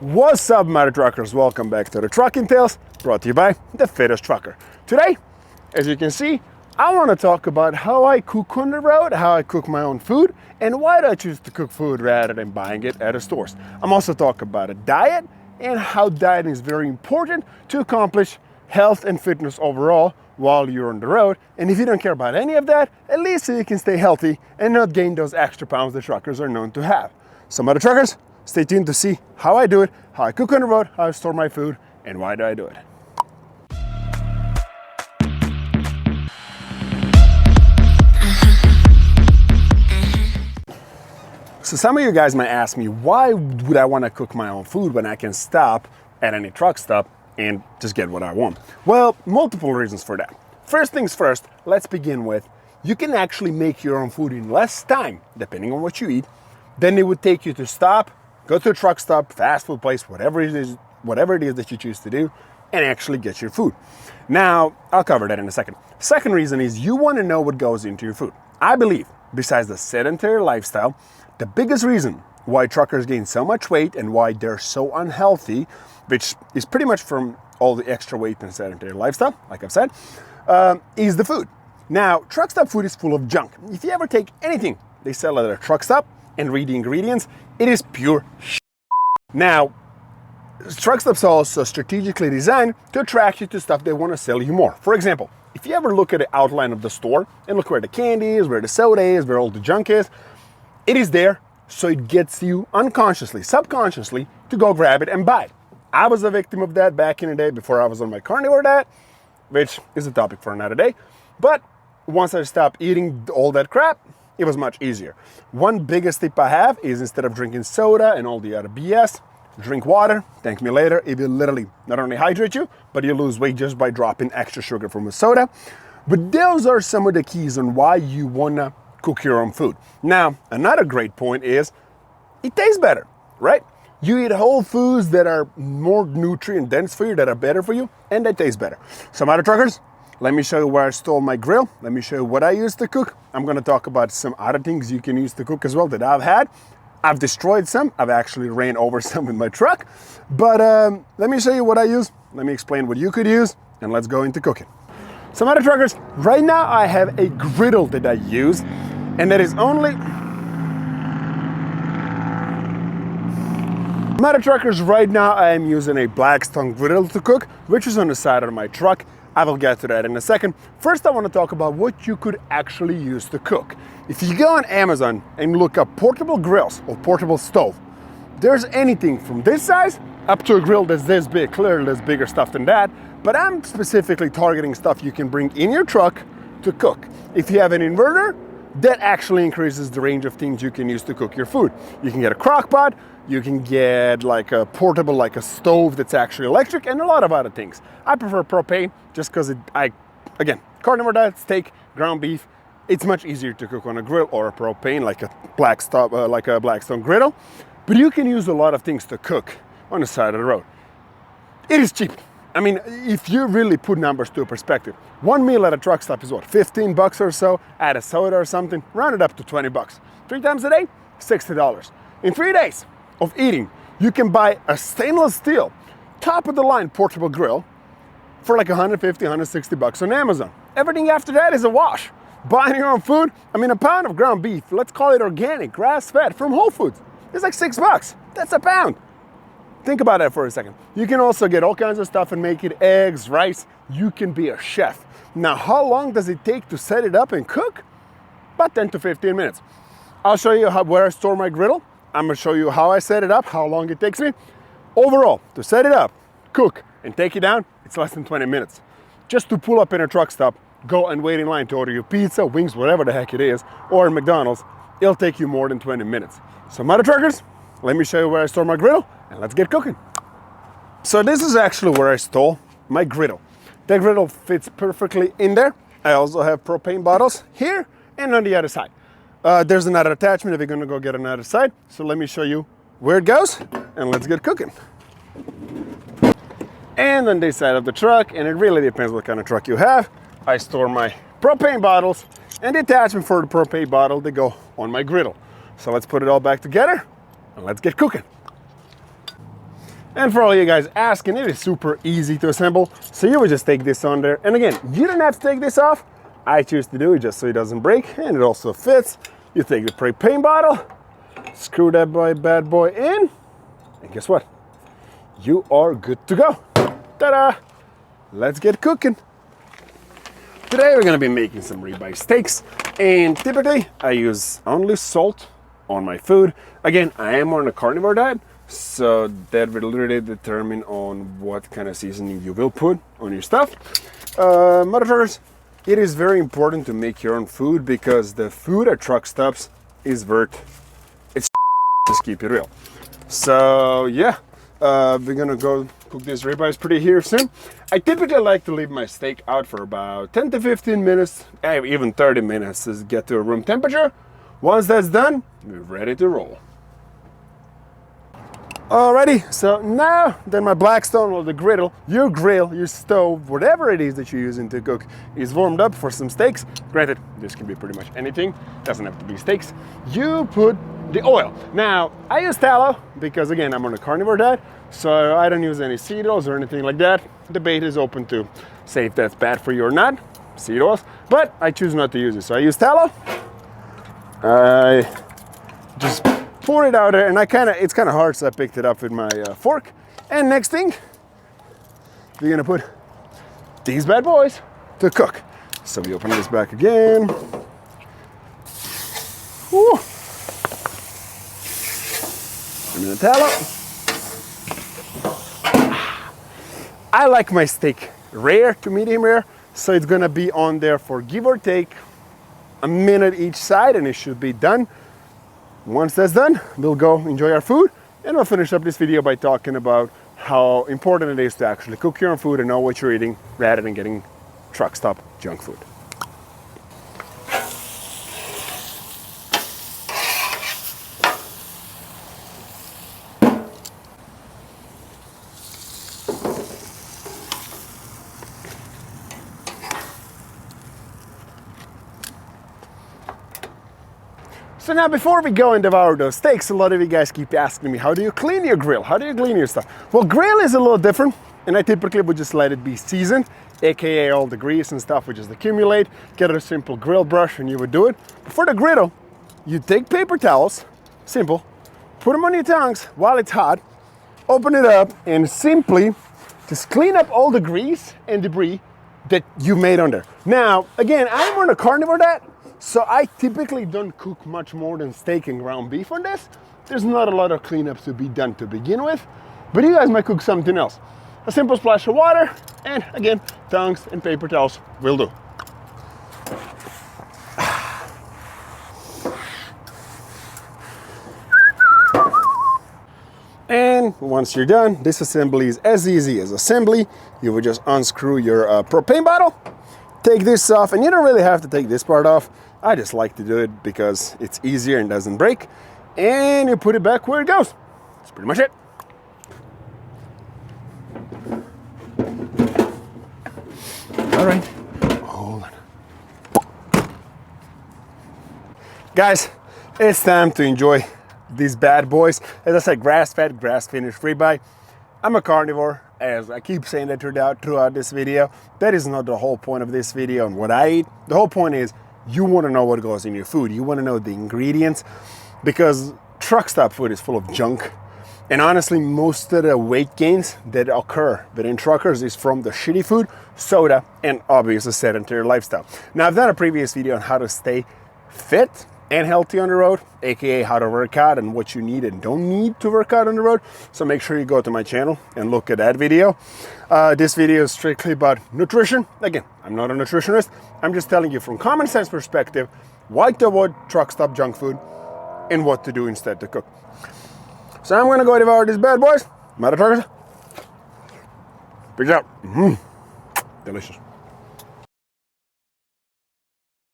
What's up, mother truckers? Welcome back to the Truckin Tales, brought to you by the fittest trucker. Today, as you can see, I want to talk about how I cook on the road, how I cook my own food, and why do I choose to cook food rather than buying it at the stores. I'm also talking about a diet and how dieting is very important to accomplish health and fitness overall while you're on the road. And if you don't care about any of that, at least so you can stay healthy and not gain those extra pounds that truckers are known to have. So, mother truckers, stay tuned to see how I do it, how I cook on the road, how I store my food, and why do I do it. So some of you guys might ask me, why would I want to cook my own food when I can stop at any truck stop and just get what I want? Well, multiple reasons for that. First things first, let's begin with, you can actually make your own food in less time, depending on what you eat, than it would take you to stop, go to a truck stop, fast food place, whatever it is that you choose to do, and actually get your food. Now, I'll cover that in a second. Second reason is you want to know what goes into your food. I believe, besides the sedentary lifestyle, the biggest reason why truckers gain so much weight and why they're so unhealthy, which is pretty much from all the extra weight and sedentary lifestyle, like I've said, is the food. Now, truck stop food is full of junk. If you ever take anything they sell at a truck stop and read the ingredients, it is pure shit. Now, truck stops are also strategically designed to attract you to stuff they want to sell you more. For example, if you ever look at the outline of the store and look where the candy is, where the soda is, where all the junk is, it is there so it gets you unconsciously, subconsciously to go grab it and buy it. I was a victim of that back in the day before I was on my carnivore diet, which is a topic for another day. But once I stopped eating all that crap, it was much easier. One biggest tip I have is instead of drinking soda and all the other BS, drink water. Thank me later. It will literally not only hydrate you, but you lose weight just by dropping extra sugar from a soda. But those are some of the keys on why you wanna cook your own food. Now, another great point is it tastes better, right? You eat whole foods that are more nutrient dense for you, that are better for you, and they taste better. Some other truckers, let me show you where I stole my grill. Let me show you what I use to cook. I'm gonna talk about some other things you can use to cook as well that I've had. I've destroyed some. I've actually ran over some with my truck. But let me show you what I use. Let me explain what you could use, and let's go into cooking. Some other truckers, right now I have a griddle that I use, and that is only... Mother truckers, right now I am using a Blackstone griddle to cook, which is on the side of my truck. I will get to that in a second. First, I want to talk about what you could actually use to cook. If you go on Amazon and look up portable grills or portable stove, there's anything from this size up to a grill that's this big. Clearly there's bigger stuff than that, but I'm specifically targeting stuff you can bring in your truck to cook. If you have an inverter, that actually increases the range of things you can use to cook your food. You can get a crock pot, you can get like a portable, like a stove that's actually electric, and a lot of other things. I prefer propane just because again, carnivore diet, steak, ground beef, it's much easier to cook on a grill or a propane, like a Blackstone griddle. But you can use a lot of things to cook on the side of the road. It is cheap. I mean, if you really put numbers to a perspective, one meal at a truck stop is what, 15 bucks or so, add a soda or something, round it up to 20 bucks. 3 times a day, $60. In 3 days of eating, you can buy a stainless steel, top of the line portable grill for like 150, 160 bucks on Amazon. Everything after that is a wash. Buying your own food, I mean, a pound of ground beef, let's call it organic, grass-fed from Whole Foods, it's like 6 bucks. That's a pound. Think about that for a second. You can also get all kinds of stuff and make it, eggs, rice. You can be a chef. Now, how long does it take to set it up and cook? About 10 to 15 minutes. I'll show you where I store my griddle. I'm gonna show you how I set it up, how long it takes me. Overall, to set it up, cook, and take it down, it's less than 20 minutes. Just to pull up in a truck stop, go and wait in line to order your pizza, wings, whatever the heck it is, or McDonald's, it'll take you more than 20 minutes. So, mother truckers, let me show you where I store my griddle, and let's get cooking. So this is actually where I stole my griddle. The griddle fits perfectly in there. I also have propane bottles here and on the other side. There's another attachment if you're gonna go get another side. So let me show you where it goes, and let's get cooking. And on this side of the truck, and it really depends what kind of truck you have, I store my propane bottles and the attachment for the propane bottle, they go on my griddle. So let's put it all back together and let's get cooking. And for all you guys asking, it is super easy to assemble. So you would just take this on there. And again, you don't have to take this off. I choose to do it just so it doesn't break, and it also fits. You take the propane bottle, screw that bad boy in, and guess what? You are good to go. Ta-da! Let's get cooking. Today we're gonna be making some ribeye steaks, and typically I use only salt on my food. Again, I am on a carnivore diet, so that will really determine on what kind of seasoning you will put on your stuff. Mothertruckers, it is very important to make your own food because the food at truck stops is worth it's just keep it real. So yeah, we're gonna go cook these ribeyes pretty here soon. I typically like to leave my steak out for about 10 to 15 minutes, even 30 minutes to get to a room temperature. Once that's done, we're ready to roll. Alrighty, so now that my Blackstone or the griddle, your stove, whatever it is that you're using to cook, is warmed up for some steaks. Granted, this can be pretty much anything, doesn't have to be steaks. You put the oil. Now, I use tallow because again, I'm on a carnivore diet, so I don't use any seed oils or anything like that. Debate is open to say if that's bad for you or not, seed oils, but I choose not to use it. So I use tallow. I just pour it out there, and it's kind of hard, so I picked it up with my fork. And next thing, we're gonna put these bad boys to cook. So we open this back again. Woo. And then the tallow. I like my steak rare to medium rare, so it's gonna be on there for give or take a minute each side, and it should be done. Once that's done, we'll go enjoy our food, and we'll finish up this video by talking about how important it is to actually cook your own food and know what you're eating rather than getting truck stop junk food. So now before we go and devour those steaks, a lot of you guys keep asking me, how do you clean your grill? How do you clean your stuff? Well, grill is a little different, and I typically would just let it be seasoned, aka all the grease and stuff would just accumulate, get a simple grill brush and you would do it. But for the griddle, you take paper towels, simple, put them on your tongs while it's hot, open it up, and simply just clean up all the grease and debris that you made on there. Now, again, I'm on a carnivore diet, so I typically don't cook much more than steak and ground beef on this. There's not a lot of cleanup to be done to begin with, but you guys might cook something else. A simple splash of water, and again, tongs and paper towels will do. And once you're done, this assembly is as easy as assembly. You would just unscrew your propane bottle, take this off, and you don't really have to take this part off. I just like to do it because it's easier and doesn't break. And you put it back where it goes. That's pretty much it. All right, hold on. Guys, it's time to enjoy these bad boys. As I said, grass-fed, grass-finished ribeye. I'm a carnivore, as I keep saying that throughout this video. That is not the whole point of this video and what I eat. The whole point is you want to know what goes in your food. You want to know the ingredients, because truck stop food is full of junk. And honestly, most of the weight gains that occur within truckers is from the shitty food, soda, and obviously sedentary lifestyle. Now, I've done a previous video on how to stay fit and healthy on the road, aka how to work out and what you need and don't need to work out on the road. So make sure you go to my channel and look at that video. This video is strictly about nutrition. Again, I'm not a nutritionist. I'm just telling you from common sense perspective why to avoid truck stop junk food and what to do instead to cook. So I'm gonna go devour these bad boys. Mothertruckers. Peace out. Delicious.